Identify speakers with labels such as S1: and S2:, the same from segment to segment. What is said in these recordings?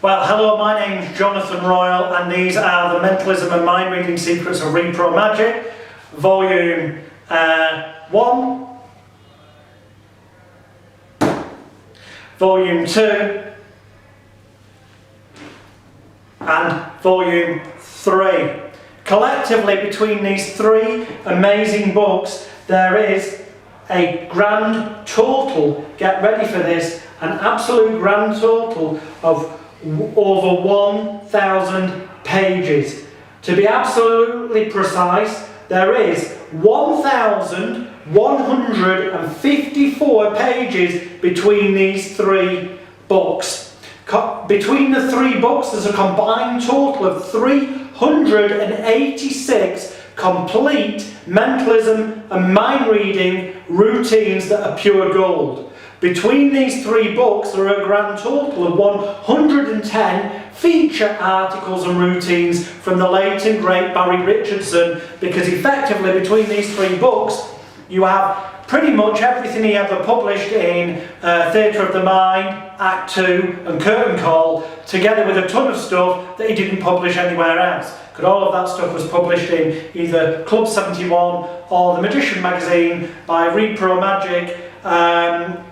S1: Well, hello, my name's Jonathan Royle, and these are the Mentalism and Mind Reading Secrets of Repro Magic, Volume 1, Volume 2, and Volume 3. Collectively, between these three amazing books, there is a grand total, get ready for this, an absolute grand total of over 1,000 pages. To be absolutely precise, there is 1,154 pages between these three books. Between the three books, there's a combined total of 386 complete mentalism and mind reading routines that are pure gold. Between these three books, there are a grand total of 110 feature articles and routines from the late and great Barry Richardson, because effectively between these three books you have pretty much everything he ever published in Theatre of the Mind, Act 2 and Curtain Call, together with a ton of stuff that he didn't publish anywhere else. Because all of that stuff was published in either Club 71 or The Magician magazine by Repro Magic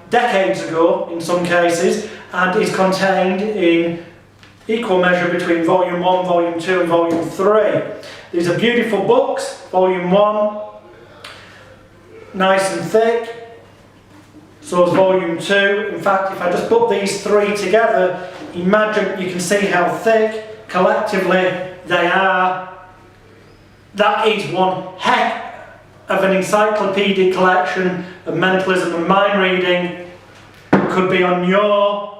S1: decades ago in some cases, and is contained in equal measure between Volume 1, Volume 2 and Volume 3. These are beautiful books. Volume 1, nice and thick, so is Volume 2. In fact, if I just put these three together, imagine, you can see how thick collectively they are. That is one heck of an encyclopedic collection of mentalism and mind reading. Could be on your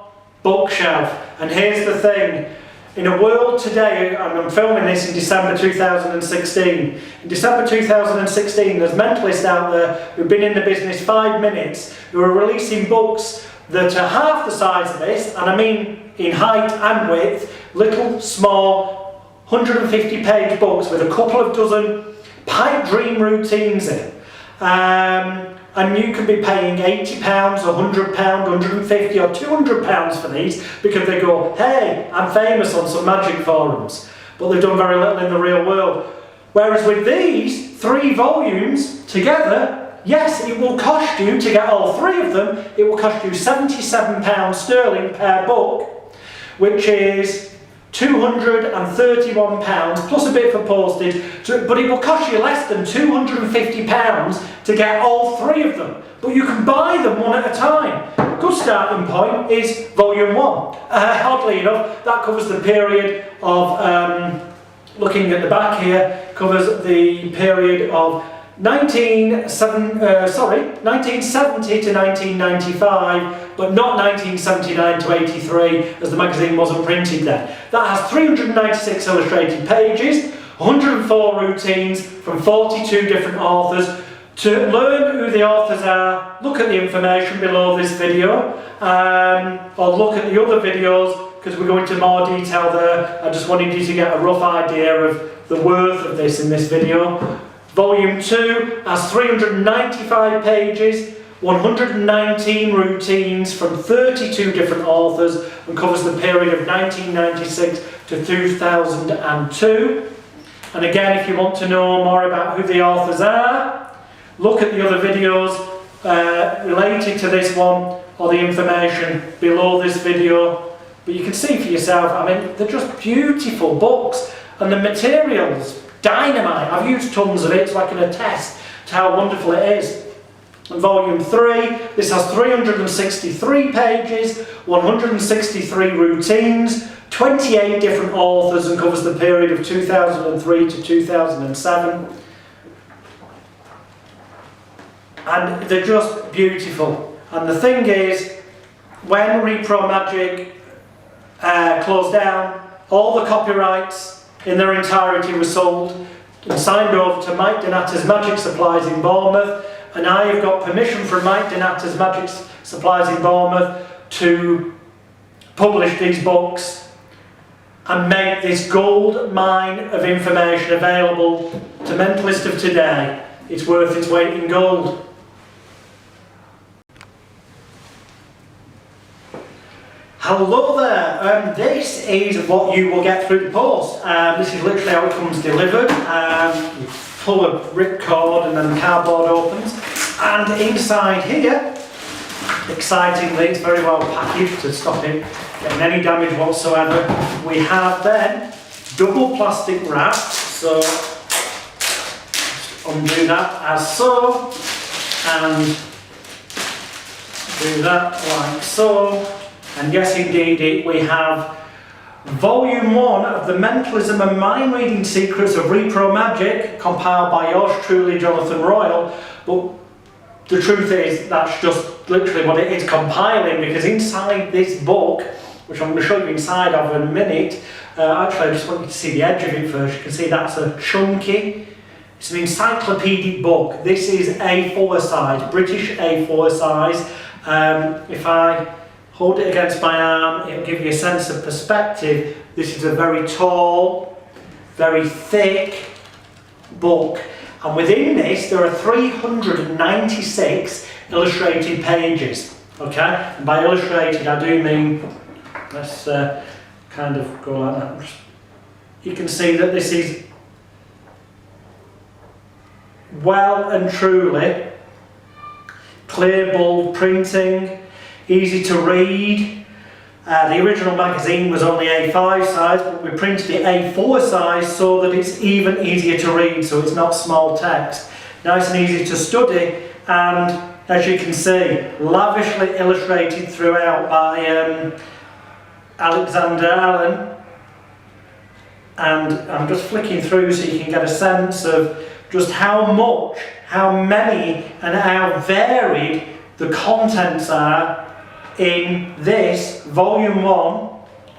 S1: bookshelf. And here's the thing, in a world today, and I'm filming this in December 2016, in December 2016 there's mentalists out there who've been in the business 5 minutes who are releasing books that are half the size of this, and I mean in height and width, little small 150 page books with a couple of dozen pipe dream routines in. And you can be paying £80, £100, £150 or £200 for these, because they go, hey, I'm famous on some magic forums, but they've done very little in the real world. Whereas with these three volumes together, yes, it will cost you, to get all three of them, it will cost you £77 sterling per book, which is £231 plus a bit for postage, but it will cost you less than £250 to get all three of them. But you can buy them one at a time. A good starting point is Volume 1. Oddly enough, that covers the period of, looking at the back here, covers the period of 1970 to 1995, but not 1979 to 83, as the magazine wasn't printed then. That has 396 illustrated pages, 104 routines from 42 different authors. To learn who the authors are, look at the information below this video, or look at the other videos, because we're going into more detail there. I just wanted you to get a rough idea of the worth of this in this video. Volume 2 has 395 pages, 119 routines from 32 different authors, and covers the period of 1996 to 2002. And again, if you want to know more about who the authors are, look at the other videos related to this one, or the information below this video. But you can see for yourself, I mean, they're just beautiful books, and the materials, dynamite. I've used tons of it, so I can attest to how wonderful it is. And Volume 3, this has 363 pages, 163 routines, 28 different authors, and covers the period of 2003 to 2007. And they're just beautiful. And the thing is, when Repro Magic closed down, all the copyrights in their entirety were sold and signed over to Mike Donata's Magic Supplies in Bournemouth, and I have got permission from Mike Donata's Magic Supplies in Bournemouth to publish these books and make this gold mine of information available to mentalists of today. It's worth its weight in gold. Hello there, this is what you will get through the post. This is literally how it comes delivered. You pull a ripcord and then the cardboard opens. And inside here, excitingly, it's very well packaged to stop it getting any damage whatsoever. We have then double plastic wrap, so just undo that as so, and do that like so. And yes, indeed, we have Volume 1 of the Mentalism and Mind Reading Secrets of Repro Magic, compiled by yours truly, Jonathan Royle. But the truth is, that's just literally what it is compiling, because inside this book, which I'm going to show you inside of in a minute, actually I just want you to see the edge of it first. You can see that's a chunky, it's an encyclopedic book. This is A4 size, British A4 size. If I hold it against my arm, it'll give you a sense of perspective. This is a very tall, very thick book. And within this, there are 396 illustrated pages. Okay? And by illustrated, I do mean, let's kind of go like that. You can see that this is well and truly clear, bold printing. Easy to read. The original magazine was only A5 size, but we printed it A4 size so that it's even easier to read, so it's not small text. Nice and easy to study, and as you can see, lavishly illustrated throughout by Alexander Allen. And I'm just flicking through so you can get a sense of just how much, how many, and how varied the contents are in this Volume 1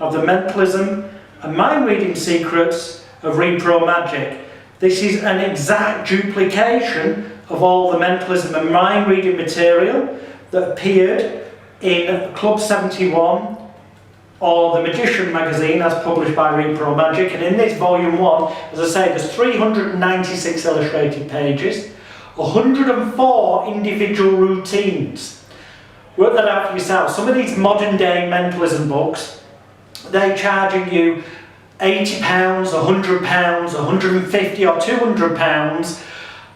S1: of the Mentalism and Mind Reading Secrets of Repro Magic. This is an exact duplication of all the Mentalism and Mind Reading material that appeared in Club 71 or the Magician magazine as published by Repro Magic. And in this Volume 1, as I say, there's 396 illustrated pages, 104 individual routines. Work that out for yourself. Some of these modern day mentalism books, they're charging you £80, £100, £150 or £200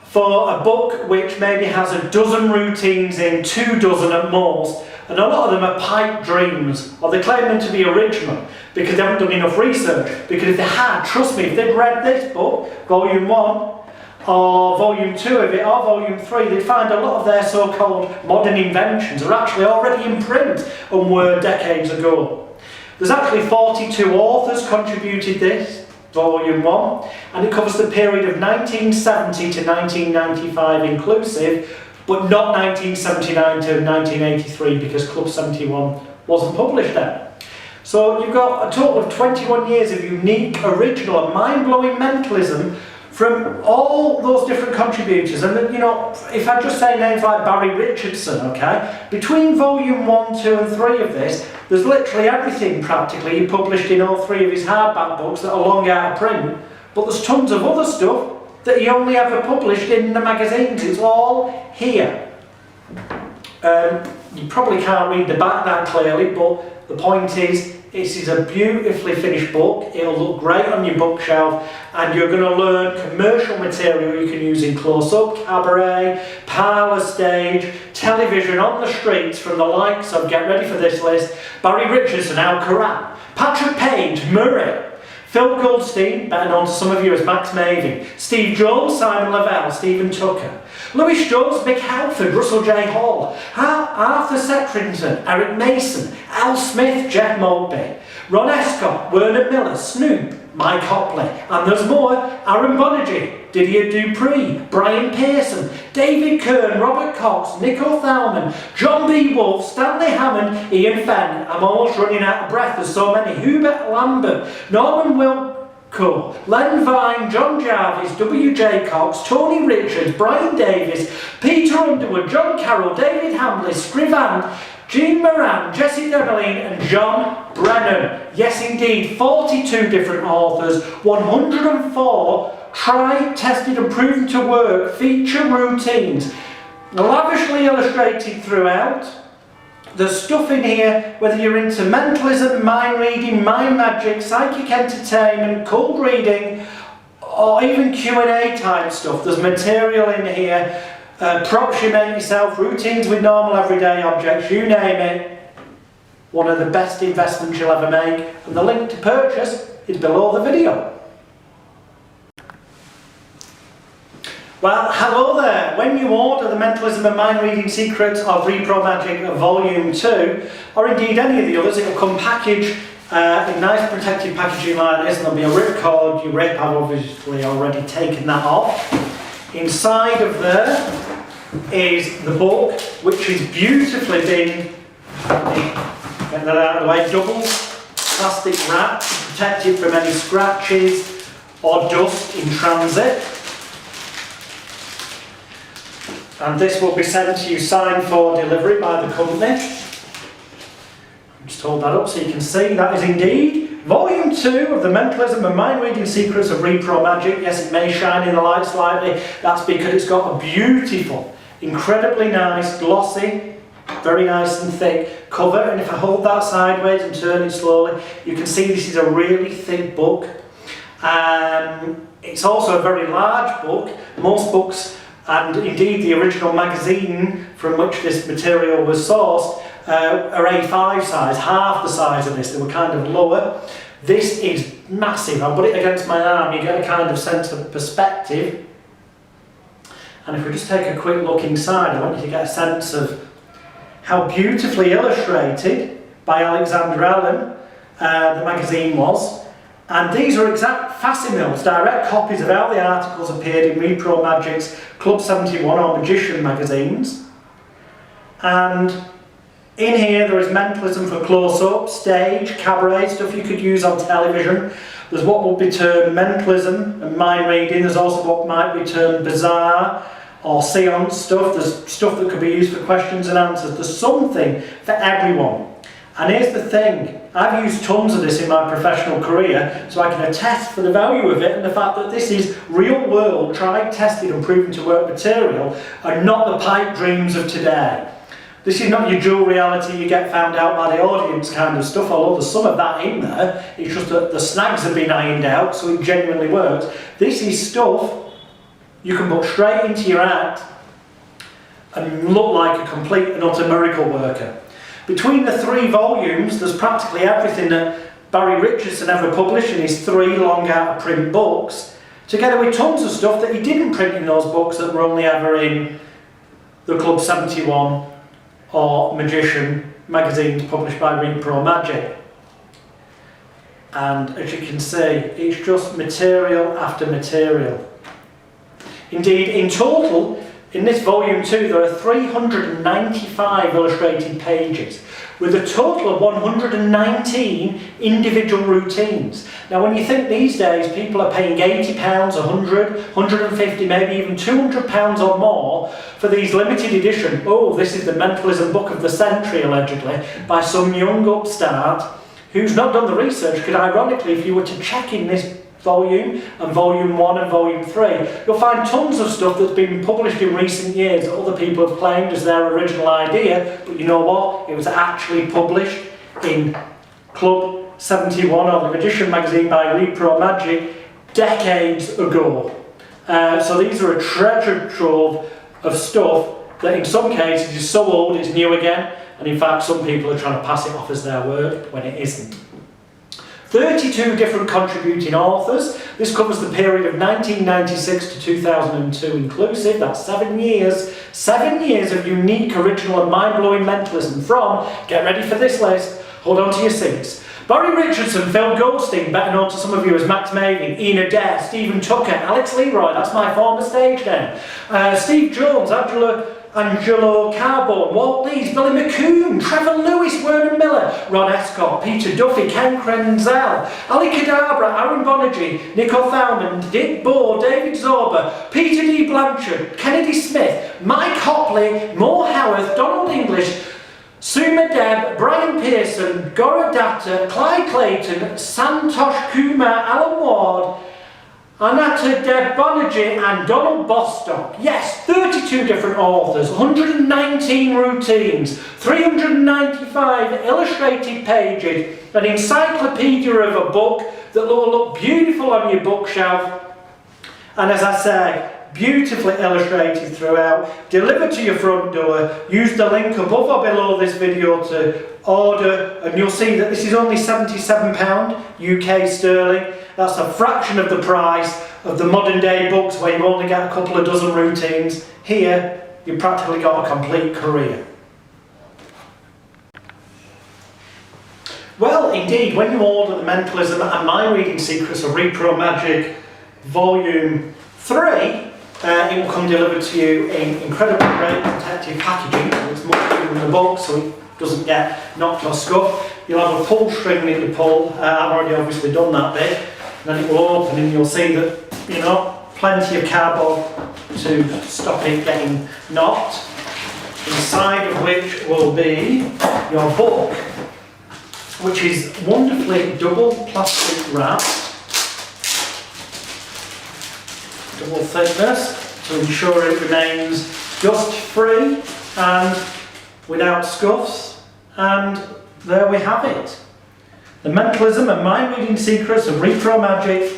S1: for a book which maybe has a dozen routines in, 2 dozen at most, and a lot of them are pipe dreams, or they claim them to be original because they haven't done enough research. Because if they had, trust me, if they'd read this book, Volume 1, or Volume 2 of it, or Volume 3, they'd find a lot of their so-called modern inventions are actually already in print and were decades ago. There's actually 42 authors contributed this, Volume 1, and it covers the period of 1970 to 1995 inclusive, but not 1979 to 1983 because Club 71 wasn't published then. So you've got a total of 21 years of unique, original and mind-blowing mentalism from all those different contributors. And then, you know, if I just say names like Barry Richardson, okay, between Volume 1, 2 and 3 of this, there's literally everything practically he published in all 3 of his hardback books that are long out of print, but there's tons of other stuff that he only ever published in the magazines. It's all here. You probably can't read the back that clearly, but the point is, this is a beautifully finished book. It'll look great on your bookshelf, and you're going to learn commercial material you can use in close-up, cabaret, parlour stage, television, on the streets from the likes of, get ready for this list, Barry Richardson, Al Karat, Patrick Page, Murray, Phil Goldstein, better known to some of you as Max Maving, Steve Jones, Simon Lavelle, Stephen Tucker, Lewis Jones, Mick Halford, Russell J. Hall, Arthur Setrington, Eric Mason, Al Smith, Jeff Maltby, Ron Escott, Werner Miller, Snoop, Mike Hopley, and there's more, Aaron Bonergy, Didier Dupree, Brian Pearson, David Kern, Robert Cox, Nico Thalman, John B. Wolfe, Stanley Hammond, Ian Fenn. I'm almost running out of breath, there's so many. Hubert Lambert, Norman Wilco, Len Vine, John Jarvis, W.J. Cox, Tony Richards, Brian Davis, Peter Underwood, John Carroll, David Hamley, Scrivant, Jean Moran, Jesse Debeline and John Brennan. Yes indeed, 42 different authors, 104 tried, tested and proven to work feature routines, lavishly illustrated throughout. there's stuff in here, whether you're into mentalism, mind reading, mind magic, psychic entertainment, cold reading, or even Q&A type stuff. There's material in here, props you make yourself, routines with normal everyday objects, you name it. One of the best investments you'll ever make, and the link to purchase is below the video. Well, hello there. When you order the Mentalism and Mind Reading Secrets of Repro Magic Volume 2, or indeed any of the others, it will come packaged in nice protected packaging like this, and there'll be a rip cord. You rip, I've obviously already taken that off. Inside of there is the book, which is beautifully been, get that out of the way, double plastic wrap to protect it from any scratches or dust in transit. And this will be sent to you signed for delivery by the company. Just hold that up so you can see. That is indeed Volume 2 of the Mentalism and Mind Reading Secrets of Repro Magic. Yes, it may shine in the light slightly. That's because it's got a beautiful, incredibly nice, glossy, very nice and thick cover. And if I hold that sideways and turn it slowly, you can see this is a really thick book. It's also a very large book. Most books, and indeed the original magazine from which this material was sourced, are A5 size, half the size of this. They were kind of lower. This is massive. I'll put it against my arm, you get a kind of sense of perspective. And if we just take a quick look inside, I want you to get a sense of how beautifully illustrated by Alexander Allen the magazine was. And these are exact facsimiles, direct copies of how the articles appeared in Repro Magic's Club 71 or Magician magazines. And in here there is mentalism for close-up, stage, cabaret, stuff you could use on television. There's what would be termed mentalism and mind reading. There's also what might be termed bizarre or seance stuff. There's stuff that could be used for questions and answers. There's something for everyone. And here's the thing, I've used tons of this in my professional career, so I can attest for the value of it and the fact that this is real world, tried, tested and proven to work material, and not the pipe dreams of today. This is not your dual reality, you get found out by the audience kind of stuff, although there's some of that in there. It's just that the snags have been ironed out, so it genuinely works. This is stuff you can put straight into your act and look like a complete and utter miracle worker. Between the 3 volumes, there's practically everything that Barry Richardson ever published in his 3 long out of print books, together with tons of stuff that he didn't print in those books that were only ever in the Club 71 or Magician magazines published by Repro Magic. And as you can see, it's just material after material. Indeed, in total, in this volume 2, there are 395 illustrated pages, with a total of 119 individual routines. Now, when you think these days people are paying £80, £100, £150, maybe even £200 or more for these limited edition, oh, this is the Mentalism Book of the Century, allegedly, by some young upstart who's not done the research, because ironically, if you were to check in this volume and volume 1 and volume 3, you'll find tons of stuff that's been published in recent years that other people have claimed as their original idea, but you know what, it was actually published in Club 71 or the Magician magazine by Repro Magic decades ago. So these are a treasure trove of stuff that in some cases is so old it's new again, and in fact some people are trying to pass it off as their work when it isn't. 32 different contributing authors. This covers the period of 1996 to 2002 inclusive. That's 7 years. 7 years of unique, original and mind-blowing mentalism from, get ready for this list, hold on to your seats, Barry Richardson, Phil Goldstein, better known to some of you as Max Maving, Ian Adair, Stephen Tucker, Alex Leroy, that's my former stage name, Steve Jones, Angelo Carbone, Walt Lees, Billy McCoon, Trevor Lewis, Werner Miller, Ron Escott, Peter Duffy, Ken Krenzel, Ali Kadabra, Aaron Bonergy, Nico Thaumann, Dick Bohr, David Zorba, Peter D. Blanchard, Kennedy Smith, Mike Hopley, Mo Howarth, Donald English, Suma Deb, Brian Pearson, Gora Datta, Clyde Clayton, Santosh Kumar, Alan Ward, Annetta Deb Bonergy and Donald Bostock. Yes, 32 different authors, 119 routines, 395 illustrated pages, an encyclopedia of a book that will look beautiful on your bookshelf. And as I say, beautifully illustrated throughout, delivered to your front door. Use the link above or below this video to order, and you'll see that this is only £77 UK sterling. That's a fraction of the price of the modern day books where you only get a couple of dozen routines. Here, you've practically got a complete career. Well, indeed, when you order the Mentalism and Mind Reading Secrets of Repro Magic Volume 3, it will come delivered to you in incredibly great protective packaging. It's much bigger than the book, so it doesn't get knocked or scuffed. You'll have a pull string that you pull. I've already obviously done that bit. Then it will open and you'll see that, you know, plenty of cardboard to stop it getting knocked. Inside of which will be your book, which is wonderfully double plastic wrapped, double thickness, to ensure it remains dust free and without scuffs. And there we have it. The Mentalism and Mind Reading Secrets of Repro Magic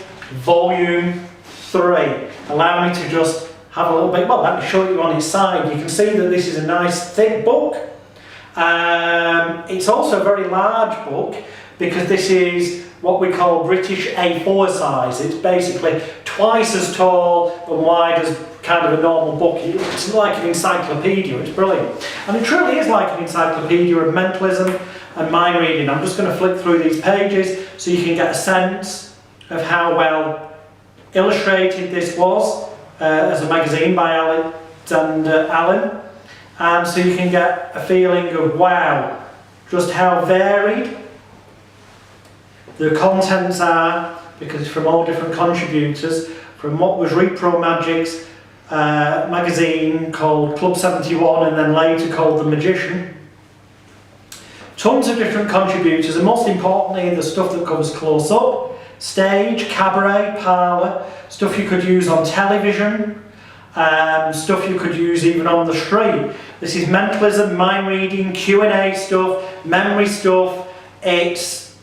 S1: Volume 3. Allow me to just have a little bit, well, let me show you on its side. You can see that this is a nice thick book. It's also a very large book because this is what we call British A4 size. It's basically twice as tall and wide as kind of a normal book. It's like an encyclopedia. It's brilliant. And it truly is like an encyclopedia of mentalism and mind reading. I'm just going to flick through these pages so you can get a sense of how well illustrated this was as a magazine by Alexander Allen. And so you can get a feeling of, wow, just how varied the contents are, because it's from all different contributors, from what was Repro Magic's magazine called Club 71 and then later called The Magician. Tons of different contributors, and most importantly the stuff that covers close up, stage, cabaret, parlour, stuff you could use on television, stuff you could use even on the street. This is mentalism, mind reading, Q&A stuff, memory stuff. It's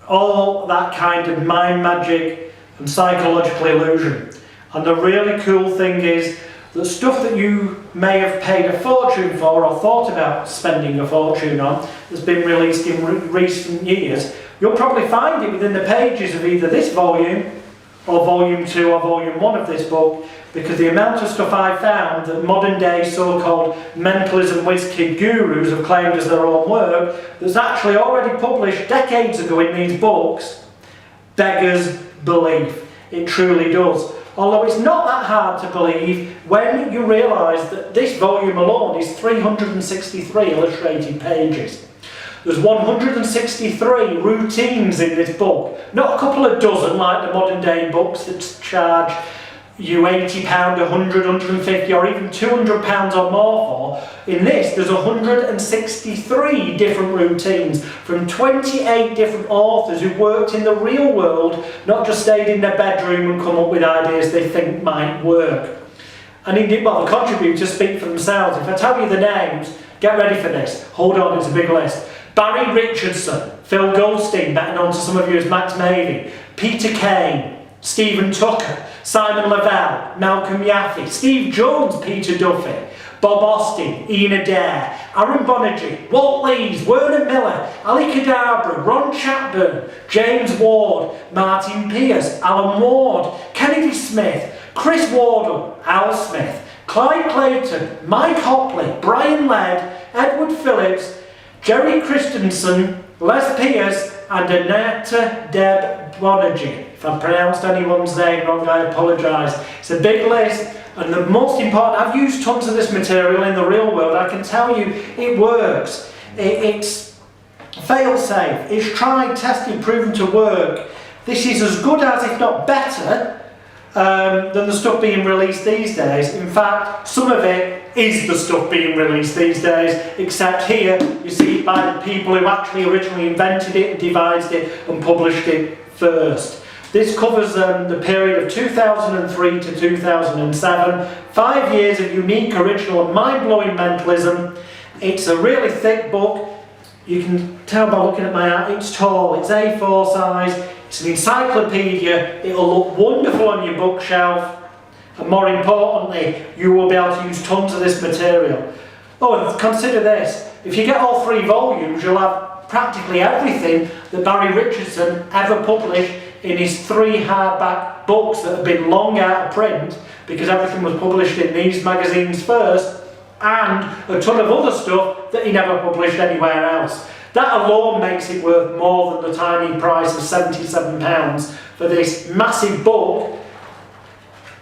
S1: all that kind of mind magic and psychological illusion. And the really cool thing is that stuff that you may have paid a fortune for or thought about spending a fortune on that's been released in recent years, you'll probably find it within the pages of either this volume or volume 2 or volume 1 of this book, because the amount of stuff I found that modern day so-called mentalism whiz kid gurus have claimed as their own work that's actually already published decades ago in these books beggars belief. It truly does. Although it's not that hard to believe when you realise that this volume alone is 363 illustrated pages. There's 163 routines in this book, not a couple of dozen like the modern day books that charge you £80, £100, £150 or even £200 or more for. In this there's 163 different routines from 28 different authors who worked in the real world, not just stayed in their bedroom and come up with ideas they think might work. And indeed, well, the contributors speak for themselves. If I tell you the names, get ready for this. Hold on, it's a big list. Barry Richardson, Phil Goldstein, better known to some of you as Max Mavey, Peter Kane, Stephen Tucker, Simon Lavelle, Malcolm Yaffe, Steve Jones, Peter Duffy, Bob Austin, Ian Adair, Aaron Bonergy, Walt Lees, Werner Miller, Ali Kadabra, Ron Chatburn, James Ward, Martin Pierce, Alan Ward, Kennedy Smith, Chris Wardle, Al Smith, Clyde Clayton, Mike Hopley, Brian Laird, Edward Phillips, Jerry Christensen, Les Pierce and Annetta Deb Bonergy. If I've pronounced anyone's name wrong, I apologise. It's a big list, and the most important, I've used tons of this material in the real world. I can tell you it works. It's fail-safe. It's tried, tested, proven to work. This is as good as, if not better, than the stuff being released these days. In fact, some of it is the stuff being released these days, except here you see it by the people who actually originally invented it, devised it and published it first. This covers the period of 2003 to 2007, 5 years of unique, original and mind-blowing mentalism. It's a really thick book. You can tell by looking at my art, it's tall, it's A4 size, it's an encyclopedia, it'll look wonderful on your bookshelf, and more importantly, you will be able to use tons of this material. Oh, and consider this, if you get all 3 volumes, you'll have practically everything that Barry Richardson ever published in his 3 hardback books that have been long out of print, because everything was published in these magazines first, and a ton of other stuff that he never published anywhere else. That alone makes it worth more than the tiny price of £77 for this massive book.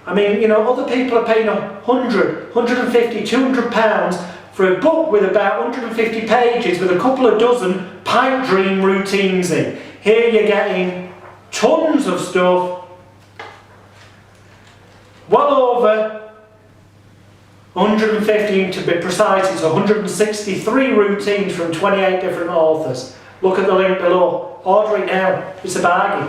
S1: I mean, you know, other people are paying £100, £150, £200 for a book with about 150 pages with a couple of dozen pipe dream routines in. Here you're getting tons of stuff, well over 115 to be precise, it's 163 routines from 28 different authors. Look at the link below, order it now, it's a bargain.